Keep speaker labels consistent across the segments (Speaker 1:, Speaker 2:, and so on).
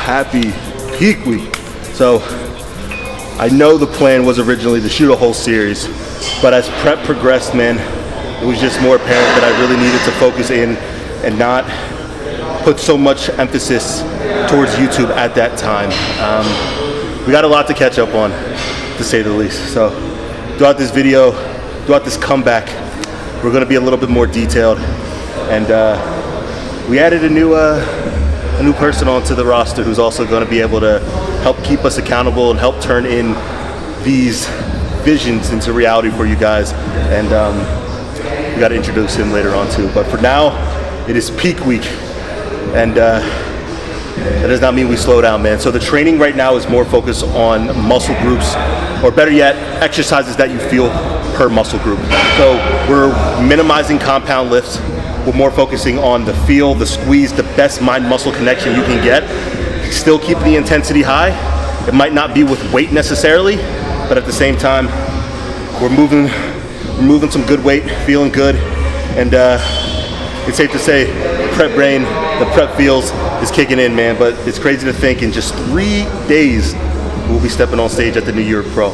Speaker 1: Happy peak week. So I know the plan was originally to shoot a whole series, but as prep progressed, man, it was just more apparent that I really needed to focus in and not put so much emphasis towards YouTube at that time. We got a lot to catch up on, to say the least. So throughout this video, throughout this comeback, we're gonna be a little bit more detailed. And we added a new person onto the roster who's also gonna be able to help keep us accountable and help turn in these visions into reality for you guys. And we gotta introduce him later on too. But for now, it is peak week. And that does not mean we slow down, man. So the training right now is more focused on muscle groups, or better yet, exercises that you feel per muscle group. So we're minimizing compound lifts. We're more focusing on the feel, the squeeze, the best mind-muscle connection you can get. Still keep the intensity high. It might not be with weight necessarily, but at the same time, we're moving some good weight, feeling good, and it's safe to say, prep brain, the prep feels is kicking in, man. But it's crazy to think in just 3 days, we'll be stepping on stage at the New York Pro.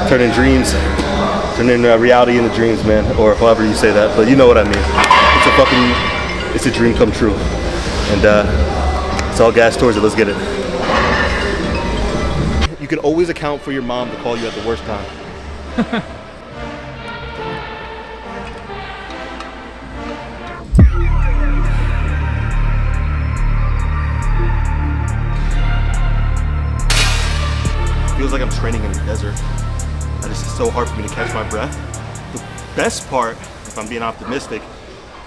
Speaker 1: Turning reality into dreams, man, or however you say that, but you know what I mean. It's a dream come true. And it's all gas towards it, let's get it. You can always account for your mom to call you at the worst time. Feels like I'm training in a desert. It's so hard for me to catch my breath. The best part, if I'm being optimistic,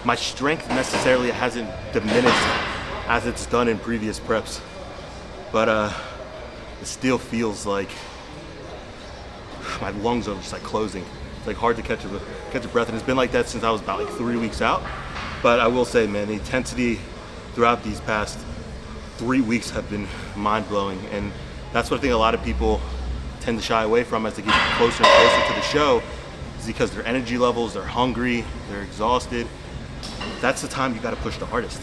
Speaker 1: my strength necessarily hasn't diminished as it's done in previous preps. But it still feels like my lungs are just like closing. It's like hard to catch a breath, and it's been like that since I was about like 3 weeks out. But I will say, man, the intensity throughout these past 3 weeks have been mind-blowing, and that's what I think a lot of people tend to shy away from as they get closer and closer to the show, is because their energy levels, they're hungry, they're exhausted. That's the time you gotta push the hardest.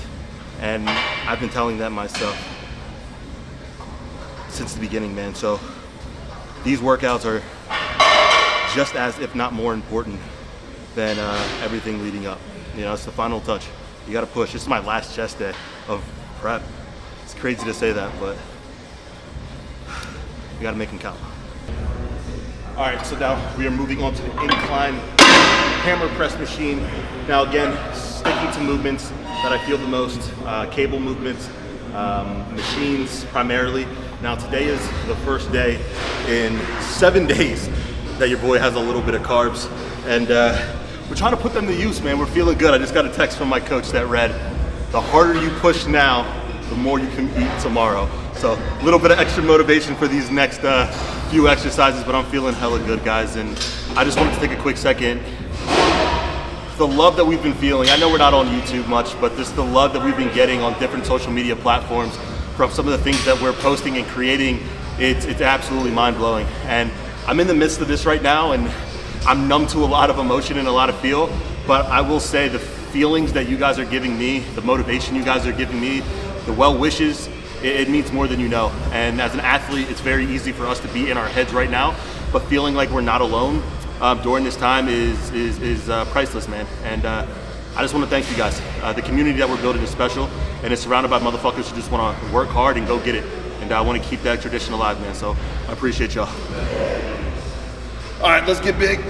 Speaker 1: And I've been telling that myself since the beginning, man. So these workouts are just as, if not more important than everything leading up. You know, it's the final touch. You gotta push. This is my last chest day of prep. It's crazy to say that, but you gotta make them count. All right, so now we are moving on to the incline hammer press machine. Now again, sticking to movements that I feel the most, cable movements, machines primarily. Now today is the first day in 7 days that your boy has a little bit of carbs, and we're trying to put them to use, man. We're feeling good. I just got a text from my coach that read, the harder you push now, the more you can eat tomorrow. So a little bit of extra motivation for these next few exercises, but I'm feeling hella good, guys. And I just wanted to take a quick second. The love that we've been feeling, I know we're not on YouTube much, but just the love that we've been getting on different social media platforms from some of the things that we're posting and creating, it's absolutely mind-blowing. And I'm in the midst of this right now, and I'm numb to a lot of emotion and a lot of feel, but I will say the feelings that you guys are giving me, the motivation you guys are giving me, the well wishes, it means more than you know. And as an athlete, it's very easy for us to be in our heads right now, but feeling like we're not alone during this time is priceless, man. And I just want to thank you guys. The community that we're building is special, and it's surrounded by motherfuckers who just want to work hard and go get it. And I want to keep that tradition alive, man. So I appreciate y'all. All right, let's get big.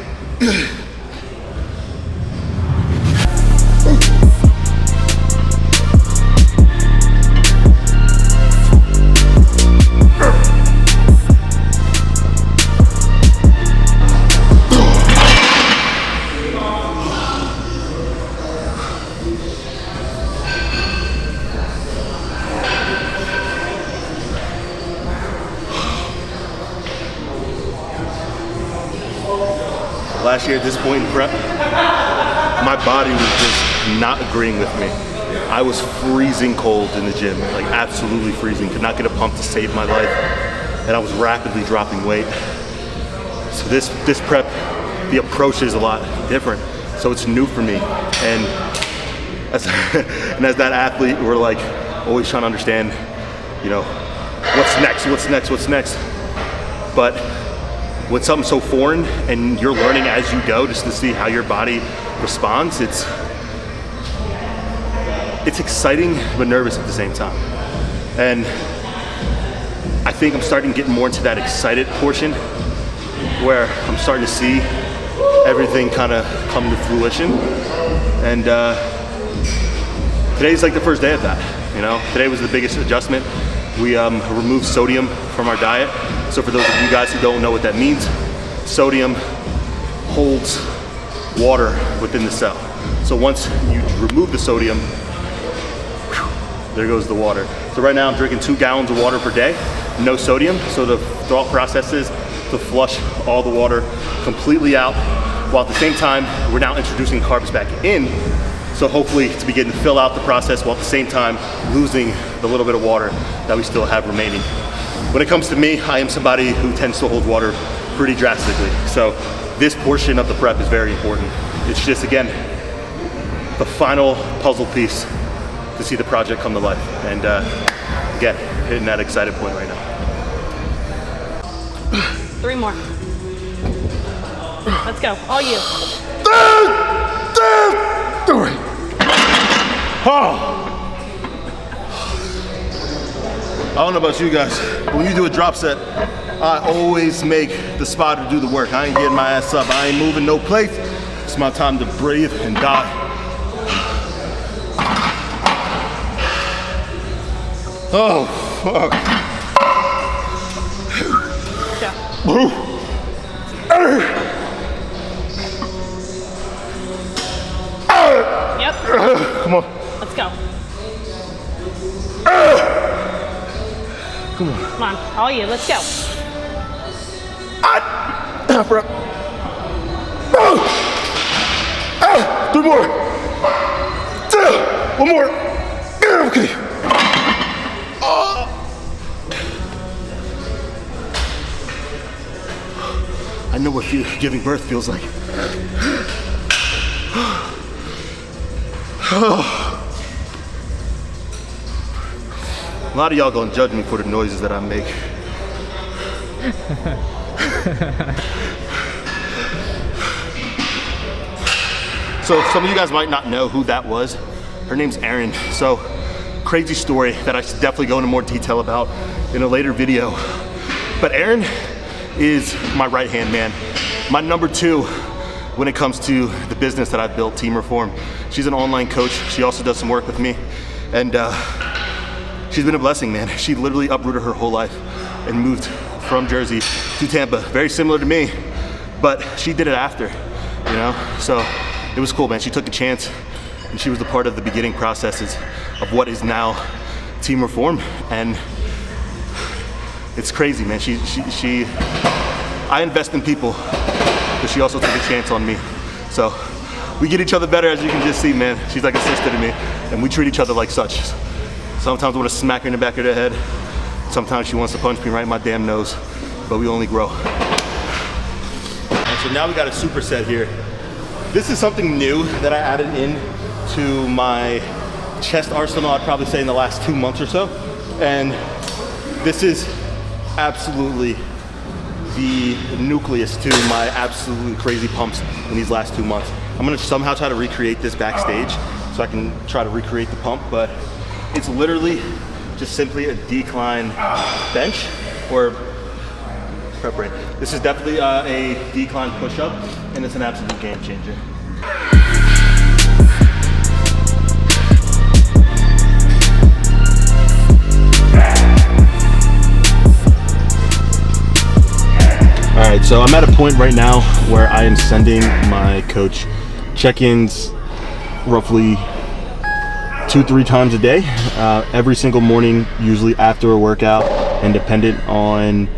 Speaker 1: Last year at this point in prep, my body was just not agreeing with me. I was freezing cold in the gym, like absolutely freezing. Could not get a pump to save my life. And I was rapidly dropping weight. So this prep, the approach is a lot different. So it's new for me. And as that athlete, we're like always trying to understand, you know, what's next. But with something so foreign and you're learning as you go just to see how your body responds, it's exciting but nervous at the same time. And I think I'm starting to get more into that excited portion where I'm starting to see everything kind of come to fruition. And today's like the first day of that, you know? Today was the biggest adjustment. We removed sodium from our diet. So for those of you guys who don't know what that means, sodium holds water within the cell. So once you remove the sodium, there goes the water. So right now I'm drinking 2 gallons of water per day, no sodium. So the thought process is to flush all the water completely out, while at the same time, we're now introducing carbs back in. So hopefully to begin to fill out the process while at the same time losing the little bit of water that we still have remaining. When it comes to me, I am somebody who tends to hold water pretty drastically. So this portion of the prep is very important. It's just, again, the final puzzle piece to see the project come to life. And again, hitting that excited point right now.
Speaker 2: 3 more. Let's go, all you.
Speaker 1: Oh. I don't know about you guys, but when you do a drop set, I always make the spotter do the work. I ain't getting my ass up. I ain't moving no place. It's my time to breathe and die. Oh, fuck.
Speaker 2: Yeah. Yep.
Speaker 1: Come on.
Speaker 2: Let's go.
Speaker 1: Come on.
Speaker 2: Come on, all you, let's go.
Speaker 1: 3 more. 1 more. Okay. I know what giving birth feels like. A lot of y'all gonna judge me for the noises that I make. So some of you guys might not know who that was. Her name's Erin. So crazy story that I should definitely go into more detail about in a later video. But Erin is my right-hand man, my number 2 when it comes to the business that I've built, Team Reform. She's an online coach. She also does some work with me. And she's been a blessing, man. She literally uprooted her whole life and moved from Jersey to Tampa. Very similar to me, but she did it after, you know? So it was cool, man. She took a chance and she was a part of the beginning processes of what is now Team Reform. And it's crazy, man. I invest in people, but she also took a chance on me. So we get each other better, as you can just see, man. She's like a sister to me, and we treat each other like such. Sometimes I want to smack her in the back of the head. Sometimes she wants to punch me right in my damn nose, but we only grow. And so now we got a superset here. This is something new that I added in to my chest arsenal, I'd probably say in the last 2 months or so. And this is absolutely the nucleus to my absolutely crazy pumps in these last 2 months. I'm gonna somehow try to recreate this backstage so I can try to recreate the pump, but it's literally just simply a decline bench or prep rate. This is definitely a decline push-up, and it's an absolute game changer. All right, so I'm at a point right now where I am sending my coach check-ins roughly 2-3 times a day, every single morning, usually after a workout, and dependent on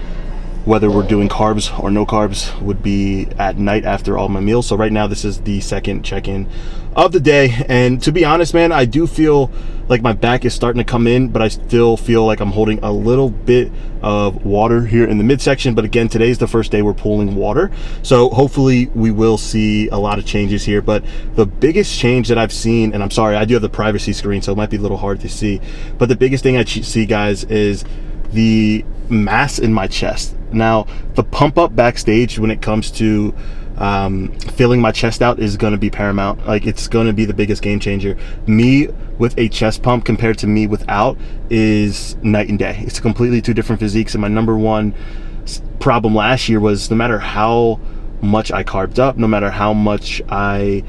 Speaker 1: whether we're doing carbs or no carbs would be at night after all my meals. So right now this is the second check-in of the day, and to be honest, man, I do feel like my back is starting to come in, but I still feel like I'm holding a little bit of water here in the midsection. But again, today's the first day we're pulling water, so hopefully we will see a lot of changes here. But the biggest change that I've seen, and I'm sorry, I do have the privacy screen, so it might be a little hard to see, but the biggest thing I see, guys, is the mass in my chest. Now, the pump up backstage when it comes to filling my chest out is going to be paramount. Like, it's going to be the biggest game changer. Me with a chest pump compared to me without is night and day. It's completely two different physiques, and my number one problem last year was no matter how much I carved up, no matter how much I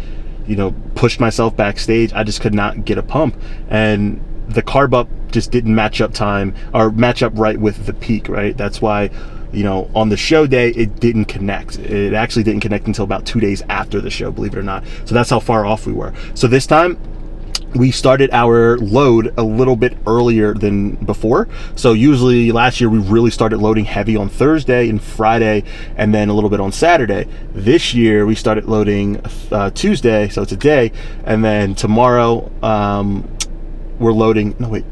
Speaker 1: pushed myself backstage, I just could not get a pump, and the carb up just didn't match up right with the peak, right? That's why on the show day, it didn't connect. It actually didn't connect until about 2 days after the show, believe it or not. So that's how far off we were. So this time, we started our load a little bit earlier than before. So usually last year, we really started loading heavy on Thursday and Friday, and then a little bit on Saturday. This year, we started loading Tuesday, so it's a day, and then tomorrow, we're loading, no wait,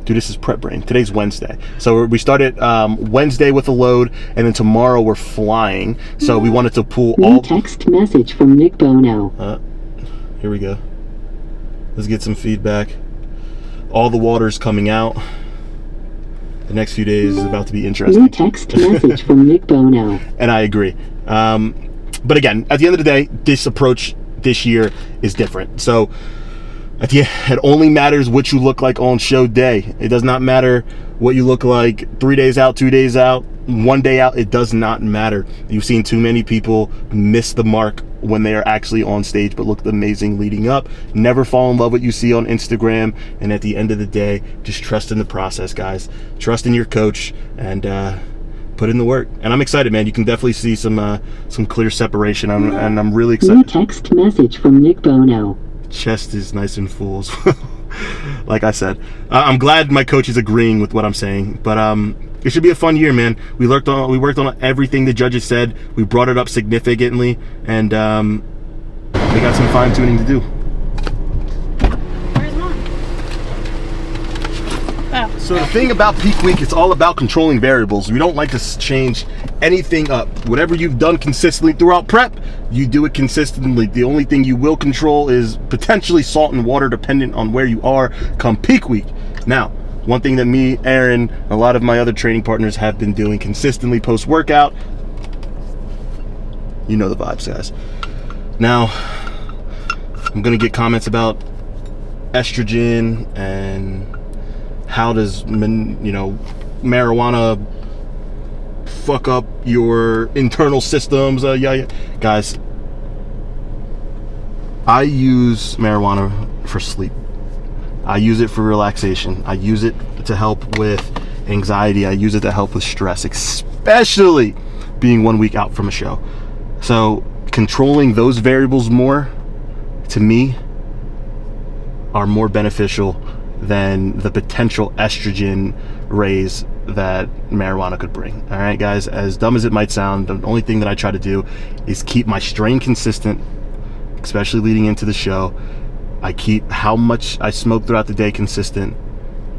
Speaker 1: dude, this is prep brain. Today's Wednesday. So we started Wednesday with a load, and then tomorrow we're flying. So we wanted to pull all...
Speaker 3: text message from Nick Bono.
Speaker 1: Here we go. Let's get some feedback. All the water's coming out. The next few days is about to be interesting.
Speaker 3: New text message from Nick Bono.
Speaker 1: And I agree. But again, at the end of the day, this approach this year is different. So it only matters what you look like on show day. It does not matter what you look like 3 days out, 2 days out, 1 day out. It does not matter. You've seen too many people miss the mark when they are actually on stage but look amazing leading up. Never fall in love with what you see on Instagram, and at the end of the day, just trust in the process, guys. Trust in your coach, and put in the work. And I'm excited, man. You can definitely see some clear separation, and I'm really excited.
Speaker 3: New text message from Nick Bono.
Speaker 1: Chest is nice and full as well. Like I said, I'm glad my coach is agreeing with what I'm saying, but it should be a fun year, man. We worked on everything the judges said. We brought it up significantly, and we got some fine tuning to do.
Speaker 2: Where's mom? Oh.
Speaker 1: So the thing about peak week, it's all about controlling variables. We don't like to change anything up. Whatever you've done consistently throughout prep, you do it consistently. The only thing you will control is potentially salt and water, dependent on where you are come peak week. Now, one thing that me, Aaron, a lot of my other training partners have been doing consistently post-workout, you know the vibes, guys. Now, I'm gonna get comments about estrogen and how does marijuana fuck up your internal systems. Guys, I use marijuana for sleep. I use it for relaxation. I use it to help with anxiety. I use it to help with stress, especially being 1 week out from a show. So controlling those variables more, to me, are more beneficial than the potential estrogen raise that marijuana could bring. All right, guys, as dumb as it might sound, the only thing that I try to do is keep my strain consistent, especially leading into the show. I keep how much I smoke throughout the day consistent,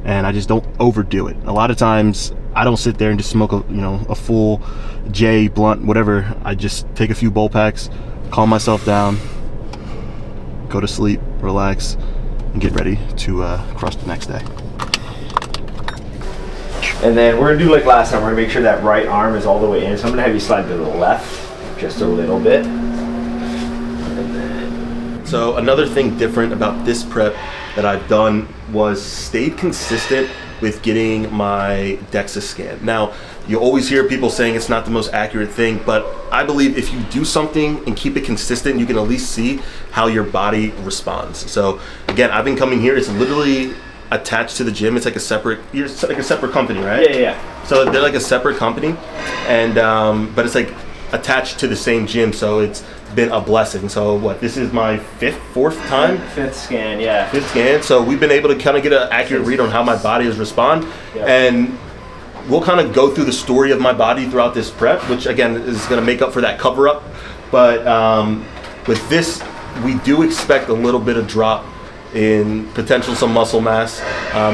Speaker 1: and I just don't overdo it. A lot of times I don't sit there and just smoke a full J blunt, whatever. I just take a few bowl packs, calm myself down, go to sleep, relax, and get ready to cross the next day.
Speaker 4: And then we're gonna do like last time, we're gonna make sure that right arm is all the way in. So I'm gonna have you slide to the left just a little bit. And then...
Speaker 1: So another thing different about this prep that I've done was stayed consistent with getting my Dexa scan. Now, you always hear people saying it's not the most accurate thing, but I believe if you do something and keep it consistent, you can at least see how your body responds. So again, I've been coming here, it's literally attached to the gym. It's like a separate company, right?
Speaker 4: Yeah.
Speaker 1: So they're like a separate company, and but it's like attached to the same gym, so it's been a blessing. So what, this is my fourth scan, yeah. Fifth scan. So we've been able to kind of get an accurate read on how my body is respond.
Speaker 4: Yep.
Speaker 1: And we'll kind of go through the story of my body throughout this prep, which again is going to make up for that cover up. But with this, we do expect a little bit of drop in potential some muscle mass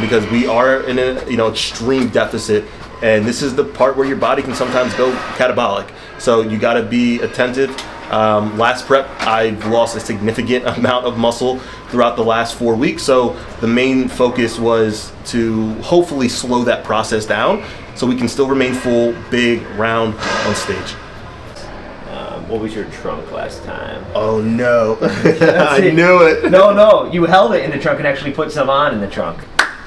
Speaker 1: because we are in an extreme deficit, and this is the part where your body can sometimes go catabolic. So you got to be attentive. Last prep, I've lost a significant amount of muscle throughout the last 4 weeks. So the main focus was to hopefully slow that process down so we can still remain full, big, round on stage.
Speaker 4: What was your trunk last time?
Speaker 1: Oh no. I knew it.
Speaker 4: No, you held it in the trunk and actually put some on in the trunk.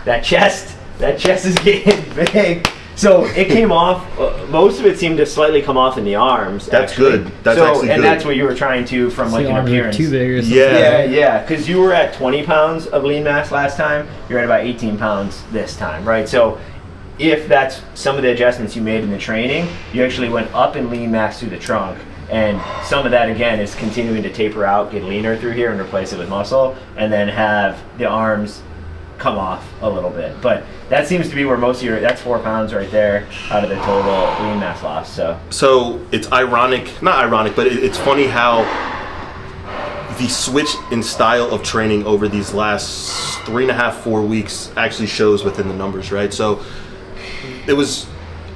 Speaker 4: That chest is getting big. So it came off, most of it seemed to slightly come off in the arms.
Speaker 1: That's
Speaker 4: actually.
Speaker 1: good. That's actually
Speaker 4: and
Speaker 1: good.
Speaker 4: that's what you were trying to from like an appearance.
Speaker 5: Too big or something.
Speaker 4: Yeah, because you were at 20 pounds of lean mass last time. You're at about 18 pounds this time, right? So if that's some of the adjustments you made in the training, you actually went up in lean mass through the trunk. And some of that, again, is continuing to taper out, get leaner through here and replace it with muscle, and then have the arms come off a little bit. But that seems to be where most of your, that's 4 pounds right there out of the total lean mass loss. So
Speaker 1: it's not ironic, but it's funny how the switch in style of training over these last 3.5, 4 weeks actually shows within the numbers, right? So it was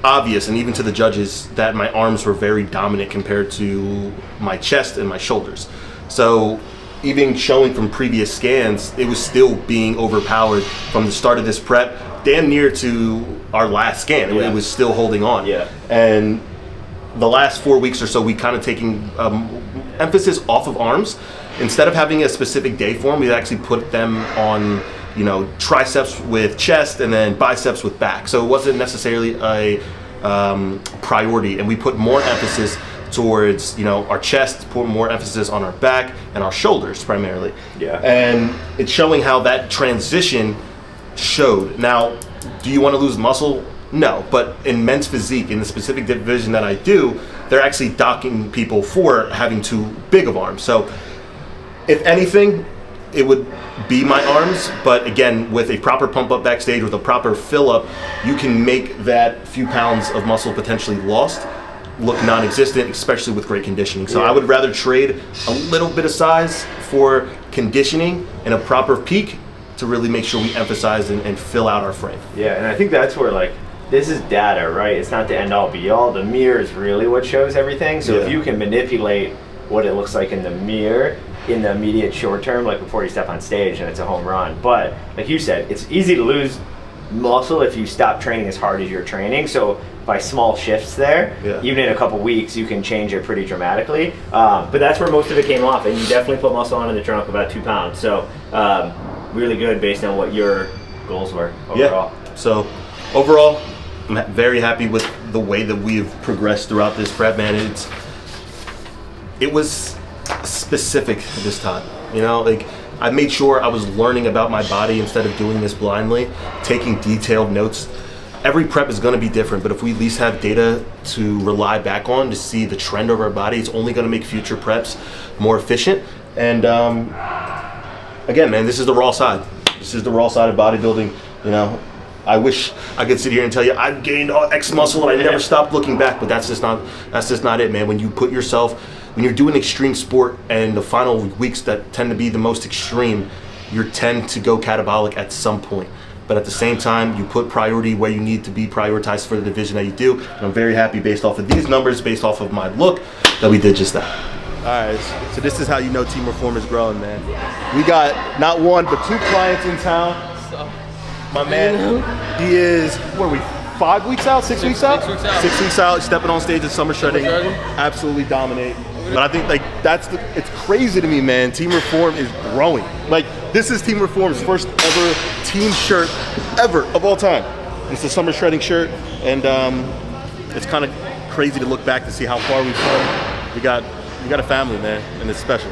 Speaker 1: obvious, and even to the judges, that my arms were very dominant compared to my chest and my shoulders. So even showing from previous scans, it was still being overpowered from the start of this prep damn near to our last scan. It was still holding on.
Speaker 4: Yeah.
Speaker 1: And the last 4 weeks or so, we kind of taking emphasis off of arms. Instead of having a specific day form, we actually put them on triceps with chest and then biceps with back. So it wasn't necessarily a priority, and we put more emphasis towards our chest, put more emphasis on our back and our shoulders primarily.
Speaker 4: Yeah.
Speaker 1: And it's showing how that transition showed. Now, do you want to lose muscle? No, but in men's physique, in the specific division that I do, they're actually docking people for having too big of arms. So if anything, it would be my arms, but again, with a proper pump up backstage, with a proper fill up, you can make that few pounds of muscle potentially lost look non-existent, especially with great conditioning. So I would rather trade a little bit of size for conditioning and a proper peak to really make sure we emphasize and fill out our frame.
Speaker 4: Yeah, and I think that's where this is data, right? It's not the end all be all. The mirror is really what shows everything. So if you can manipulate what it looks like in the mirror in the immediate short term, like before you step on stage, and it's a home run. But like you said, it's easy to lose muscle if you stop training as hard as you're training. So by small shifts there, even in a couple weeks, you can change it pretty dramatically. But that's where most of it came off, and you definitely put muscle on in the trunk, about 2 pounds. So really good based on what your goals were overall.
Speaker 1: Yeah. So overall, I'm very happy with the way that we've progressed throughout this prep, man. It was specific this time, I made sure I was learning about my body instead of doing this blindly, taking detailed notes. Every prep is going to be different, but if we at least have data to rely back on to see the trend of our body, it's only going to make future preps more efficient. And again, man, this is the raw side. This is the raw side of bodybuilding. I wish I could sit here and tell you I've gained X muscle and I never stopped looking back, but that's just not it, man. When you put yourself, when you're doing extreme sport and the final weeks that tend to be the most extreme, you tend to go catabolic at some point. But at the same time, you put priority where you need to be prioritized for the division that you do. And I'm very happy based off of these numbers, based off of my look, that we did just that. All right, so this is how you know Team Reform is growing, man. We got not 1, but 2 clients in town. My man, he is, 5 weeks out, 6 weeks out? 6 weeks out, stepping on stage at Summer Shredding, absolutely dominate. But I think it's crazy to me, man. Team Reform is growing. This is Team Reform's first ever team shirt ever of all time. It's the Summer Shredding shirt, and it's kind of crazy to look back to see how far we've come. We got a family, man, and it's special.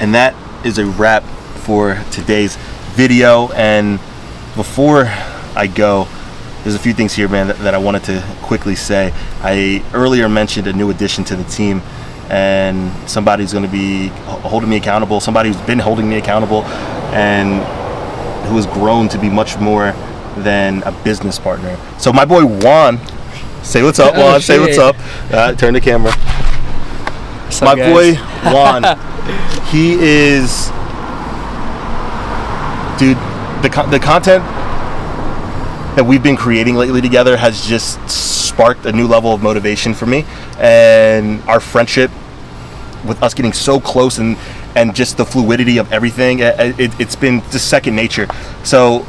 Speaker 1: And that is a wrap for today's video. And before I go, there's a few things here, man, that I wanted to quickly say. I earlier mentioned a new addition to the team, and somebody's going to be holding me accountable, somebody who's been holding me accountable and who has grown to be much more than a business partner. So my boy Juan, say what's up, Juan. Say what's up. Turn the camera.
Speaker 5: What's
Speaker 1: My
Speaker 5: up, guys?
Speaker 1: boy Juan, he is, dude. The content that we've been creating lately together has just sparked a new level of motivation for me, and our friendship with us getting so close and just the fluidity of everything, it's been just second nature. So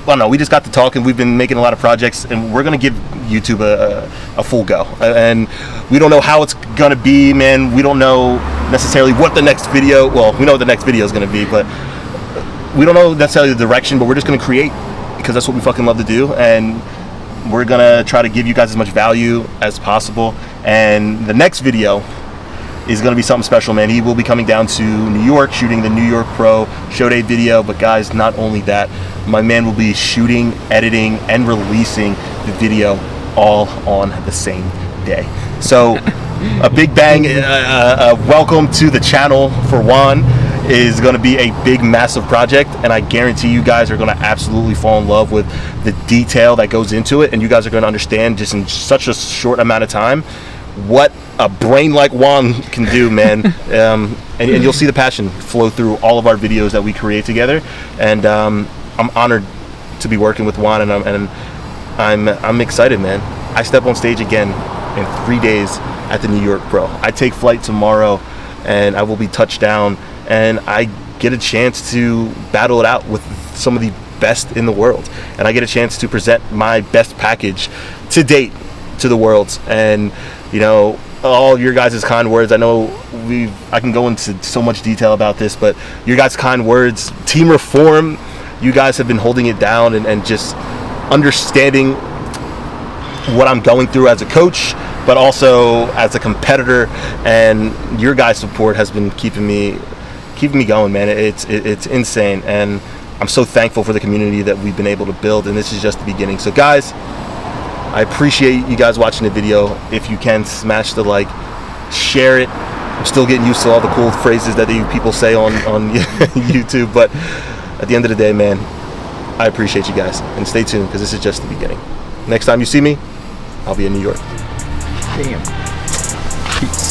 Speaker 1: I don't know, we just got to talking. We've been making a lot of projects, and we're gonna give YouTube a full go. And we don't know how it's gonna be, man. We don't know necessarily what the next video. Well, we know what the next video is gonna be, but we don't know necessarily the direction. But we're just gonna create because that's what we fucking love to do, and we're gonna try to give you guys as much value as possible. And the next video is going to be something special, man. He will be coming down to New York, shooting the New York Pro show day video. But guys, not only that, my man will be shooting, editing, and releasing the video all on the same day. So a big bang welcome to the channel for Juan is going to be a big, massive project, and I guarantee you guys are going to absolutely fall in love with the detail that goes into it, and you guys are going to understand just in such a short amount of time what a brain like Juan can do, man. And you'll see the passion flow through all of our videos that we create together. And I'm honored to be working with Juan, and I'm excited, man. I step on stage again in 3 days at the New York Pro. I take flight tomorrow, and I will be touched down, and I get a chance to battle it out with some of the best in the world, and I get a chance to present my best package to date to the world. And you know, all your guys' kind words, I know I can go into so much detail about this, but your guys' kind words, Team Reform, you guys have been holding it down and just understanding what I'm going through as a coach, but also as a competitor, and your guys' support has been keeping me going, man. It's insane, and I'm so thankful for the community that we've been able to build, and this is just the beginning. So guys, I appreciate you guys watching the video. If you can, smash the like, share it. I'm still getting used to all the cool phrases that you people say on YouTube, but at the end of the day, man, I appreciate you guys, and stay tuned because this is just the beginning. Next time you see me, I'll be in New York.
Speaker 5: Damn. Peace.